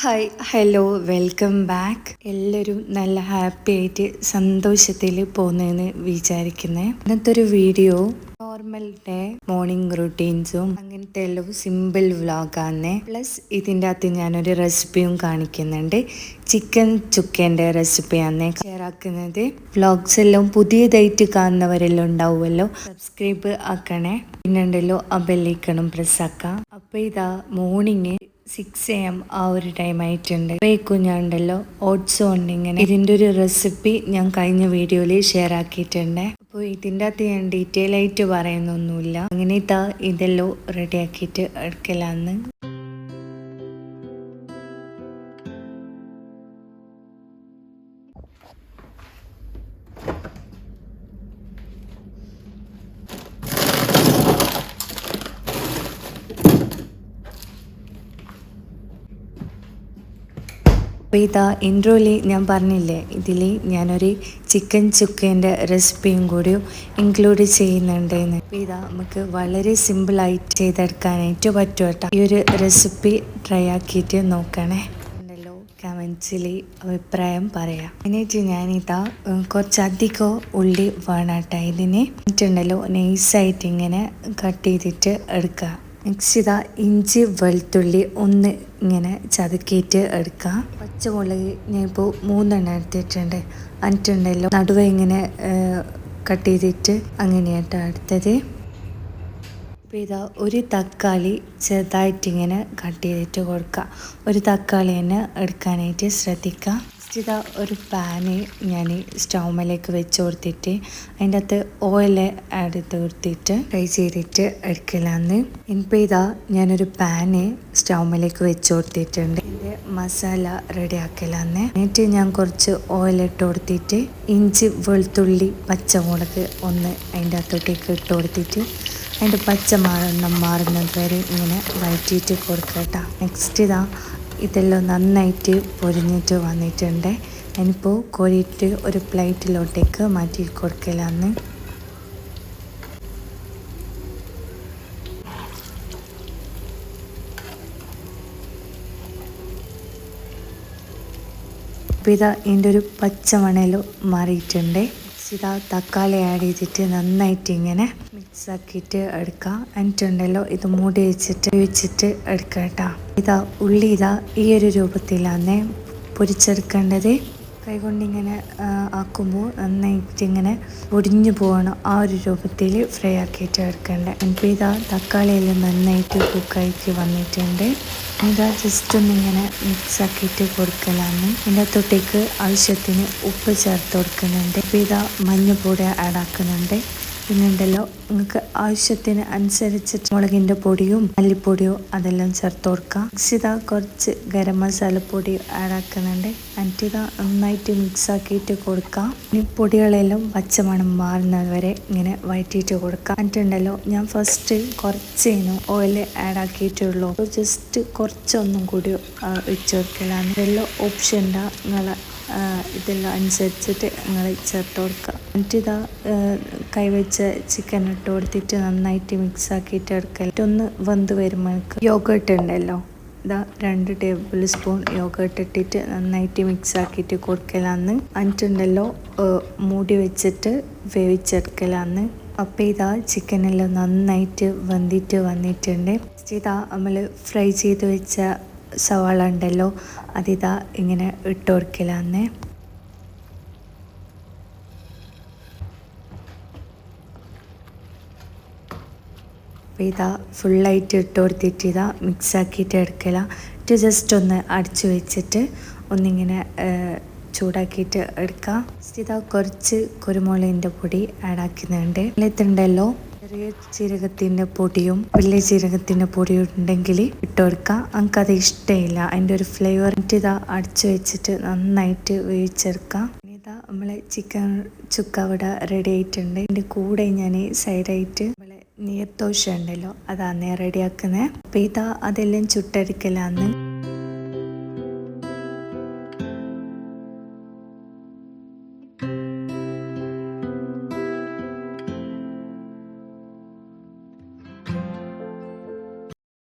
Hi hello welcome back. എല്ലാവരും നല്ല happy ആയിട്ട് സന്തോഷത്തിൽ പോകുന്നതെന്ന് വിചാരിക്കുന്നത്. ഇന്നത്തെ ഒരു വീഡിയോ നോർമൽ ഡേ മോർണിംഗ് റുട്ടീൻസും അങ്ങനത്തെ എല്ലാം സിമ്പിൾ വ്ളോഗാണ്. പ്ലസ് ഇതിൻ്റെ അകത്ത് ഞാനൊരു റെസിപ്പിയും കാണിക്കുന്നുണ്ട്. ചിക്കൻ ചുക്കേൻ്റെ റെസിപ്പിയാണ് ഷെയർ ആക്കുന്നത്. വ്ളോഗ്സ് എല്ലാം പുതിയതായിട്ട് കാണുന്നവരെല്ലാം ഉണ്ടാവുമല്ലോ, സബ്സ്ക്രൈബ് ആക്കണേ. പിന്നെ ഉണ്ടല്ലോ ആ ബെല്ലൈക്കണും പ്രസ് ആക്കാം. അപ്പോൾ ഇതാ മോർണിംഗ് 6 AM ആ ഒരു ടൈം ആയിട്ടുണ്ട്. ഇപ്പോഴേക്കും ഞാൻ ഉണ്ടല്ലോ ഓട്സ് കൊണ്ട് ഇങ്ങനെ ഇതിൻ്റെ ഒരു റെസിപ്പി ഞാൻ കഴിഞ്ഞ വീഡിയോയിൽ ഷെയർ ആക്കിയിട്ടുണ്ട്. അപ്പോൾ ഇതിൻ്റെ അകത്ത് ഞാൻ ഡീറ്റെയിൽ ആയിട്ട് പറയുന്നൊന്നുമില്ല. അങ്ങനെ ഇതെല്ലാം റെഡി ആക്കിയിട്ട് എടുക്കലാന്ന്. അപ്പോൾ ഇതാ ഇൻട്രോയിൽ ഞാൻ പറഞ്ഞില്ലേ, ഇതിൽ ഞാനൊരു ചിക്കൻ ചുക്കേൻ്റെ റെസിപ്പിയും കൂടി ഇൻക്ലൂഡ് ചെയ്യുന്നുണ്ടെന്ന്. അപ്പോൾ ഇതാ നമുക്ക് വളരെ സിമ്പിളായിട്ട് ചെയ്തെടുക്കാനായിട്ട് പറ്റും കേട്ടോ. ഈ ഒരു റെസിപ്പി ട്രൈ ആക്കിയിട്ട് നോക്കണേ. ഉണ്ടല്ലോ കമൻസിൽ അഭിപ്രായം പറയാം. എന്നിട്ട് ഞാനിതാ കുറച്ചധികം ഉള്ളി വേണം കേട്ടോ ഇതിന്. എന്നിട്ടുണ്ടല്ലോ നൈസായിട്ട് ഇങ്ങനെ കട്ട് ചെയ്തിട്ട് എടുക്കുക. നെക്സ്റ്റ് ഇതാ ഇഞ്ചി വെളുത്തുള്ളി ഒന്ന് ഇങ്ങനെ ചതുക്കിയിട്ട് എടുക്കാം. പച്ചമുളക് ഞാൻ ഇപ്പോൾ 3 എടുത്തിട്ടുണ്ട്. എന്നിട്ടുണ്ടല്ലോ നടുവെ ഇങ്ങനെ കട്ട് ചെയ്തിട്ട് അങ്ങനെയാട്ടോ അടുത്തത്. അപ്പോൾ ഇതാ ഒരു തക്കാളി ചെറുതായിട്ട് ഇങ്ങനെ കട്ട് ചെയ്തിട്ട് കൊടുക്കുക. ഒരു തക്കാളി തന്നെ എടുക്കാനായിട്ട് ശ്രദ്ധിക്കുക. ഇതാ ഒരു പാന് ഞാൻ സ്റ്റൗമിലേക്ക് വെച്ച് കൊടുത്തിട്ട് അതിൻ്റെ അകത്ത് ഓയിൽ ആഡ് ചെയ്ത് കൊടുത്തിട്ട് ഫ്രൈ ചെയ്തിട്ട് എടുക്കലാന്ന്. ഇപ്പോൾ ഇതാ ഞാനൊരു പാന് സ്റ്റൗമിലേക്ക് വെച്ച് കൊടുത്തിട്ടുണ്ട്. ഇതിൻ്റെ മസാല റെഡി ആക്കലാന്ന്. എന്നിട്ട് ഞാൻ കുറച്ച് ഓയിൽ ഇട്ട് കൊടുത്തിട്ട് ഇഞ്ചി വെളുത്തുള്ളി പച്ചമുളക് ഒന്ന് അതിൻ്റെ അകത്തോട്ടേക്ക് ഇട്ട് കൊടുത്തിട്ട് അതിൻ്റെ പച്ച മാറുന്നത് വരെ ഇങ്ങനെ വഴറ്റിയിട്ട് കൊടുക്കട്ടോ. നെക്സ്റ്റ് ഇതെല്ലാം നന്നായിട്ട് പൊരിഞ്ഞിട്ട് വന്നിട്ടുണ്ട്. ഞാനിപ്പോൾ കോരിയിട്ട് ഒരു പ്ലേറ്റിലോട്ടേക്ക് മാറ്റി കൊടുക്കലാന്ന്. അപ്പോൾ ഇതിൻ്റെ ഒരു പച്ച മണലും മാറിയിട്ടുണ്ട്. ഇതാ തക്കാളി ആഡ് ചെയ്തിട്ട് നന്നായിട്ട് ഇങ്ങനെ മിക്സ് ആക്കിയിട്ട് എടുക്കാം. എന്നിട്ടുണ്ടല്ലോ ഇത് മൂടി വെച്ചിട്ട് എടുക്കാം കേട്ടോ. ഉള്ളി ഈ ഒരു രൂപത്തിലാണ് പൊരിച്ചെടുക്കേണ്ടത്. കൈകൊണ്ടിങ്ങനെ ആക്കുമ്പോൾ നന്നായിട്ട് ഇങ്ങനെ ഒടിഞ്ഞു പോകണം. ആ ഒരു രൂപത്തിൽ ഫ്രൈ ആക്കിയിട്ട് എടുക്കേണ്ടത്. ഇപ്പോൾ തക്കാളിയെല്ലാം നന്നായിട്ട് കുക്കായിട്ട് വന്നിട്ടുണ്ട്. ജസ്റ്റ് ഒന്നിങ്ങനെ മിക്സ് ആക്കിയിട്ട് കൊടുക്കലാണ്. ഇതിൻ്റെ അകത്തോട്ടേക്ക് ആവശ്യത്തിന് ഉപ്പ് ചേർത്ത് കൊടുക്കുന്നുണ്ട്. ഇപ്പോൾ മഞ്ഞൾപ്പൊടി ആഡ് ആക്കുന്നുണ്ട്. പിന്നെ ഉണ്ടല്ലോ നിങ്ങൾക്ക് ആവശ്യത്തിന് അനുസരിച്ചിട്ട് മുളകിൻ്റെ പൊടിയും മല്ലിപ്പൊടിയോ അതെല്ലാം ചേർത്ത് കൊടുക്കാം. കുറച്ച് ഗരം മസാലപ്പൊടി ആഡ് ആക്കുന്നുണ്ട്. എന്നിട്ട് നന്നായിട്ട് മിക്സ് ആക്കിയിട്ട് കൊടുക്കാം. ഈ പൊടികളെല്ലാം പച്ചമണം മാറുന്നത് വരെ ഇങ്ങനെ വഴറ്റിയിട്ട് കൊടുക്കാം. എന്നിട്ടുണ്ടല്ലോ ഞാൻ ഫസ്റ്റ് കുറച്ചേനു ഓയിൽ ആഡ് ആക്കിയിട്ടുള്ളൂ. ജസ്റ്റ് കുറച്ചൊന്നും കൂടി ഒഴിച്ച് കൊടുക്കലാണ്. ഇതെല്ലാം ഓപ്ഷൻ നിങ്ങളെ ഇതെല്ലാം അനുസരിച്ചിട്ട് നിങ്ങൾ ചേർത്ത് കൊടുക്കുക. എന്നിട്ട് കൈവച്ച ചിക്കൻ ഇട്ട് കൊടുത്തിട്ട് നന്നായിട്ട് മിക്സ് ആക്കിയിട്ട് എടുക്കുക. ഒന്ന് വെന്ത് വരുമ്പോൾ യോഗട്ട് ഉണ്ടല്ലോ, 2 ടേബിൾ സ്പൂൺ യോഗട്ട് ഇട്ടിട്ട് നന്നായിട്ട് മിക്സ് ആക്കിയിട്ട് കൊടുക്കലാന്ന്. എന്നിട്ടുണ്ടല്ലോ മൂടി വെച്ചിട്ട് വേവിച്ചെടുക്കലാന്ന്. അപ്പോൾ ചിക്കനെല്ലാം നന്നായിട്ട് വെന്തിട്ട് വന്നിട്ടുണ്ട്. നമ്മൾ ഫ്രൈ ചെയ്ത് വെച്ച സവാള ഉണ്ടല്ലോ ഇങ്ങനെ ഇട്ട് കൊടുക്കലാന്ന്. അപ്പോൾ ഫുള്ളായിട്ട് ഇട്ട് കൊടുത്തിട്ട് മിക്സ് ആക്കിയിട്ട് എടുക്കല. ജസ്റ്റ് ഒന്ന് അടച്ചു വെച്ചിട്ട് ഒന്നിങ്ങനെ ചൂടാക്കിയിട്ട് എടുക്കാം. കുറച്ച് കുരുമുളകിൻ്റെ പൊടി ആഡ് ആക്കുന്നുണ്ട്. ഇതിലുണ്ടല്ലോ ചെറിയ ജീരകത്തിൻ്റെ പൊടിയും വലിയ ജീരകത്തിൻ്റെ പൊടിയും ഉണ്ടെങ്കിൽ ഇട്ട് കൊടുക്കാം. നമുക്കത് ഇഷ്ടമില്ല അതിൻ്റെ ഒരു ഫ്ലേവർ. അടച്ചു വെച്ചിട്ട് നന്നായിട്ട് വേവിച്ചെടുക്കാം. നമ്മളെ ചിക്കൻ ചുക്ക അവിടെ റെഡി ആയിട്ടുണ്ട്. ഇതിൻ്റെ കൂടെ ഞാൻ സൈഡായിട്ട് നീർദോശ ഉണ്ടല്ലോ അതാണ് റെഡിയാക്കുന്നത്. അപ്പോൾ അതെല്ലാം ചുട്ടെടുക്കലാന്ന്.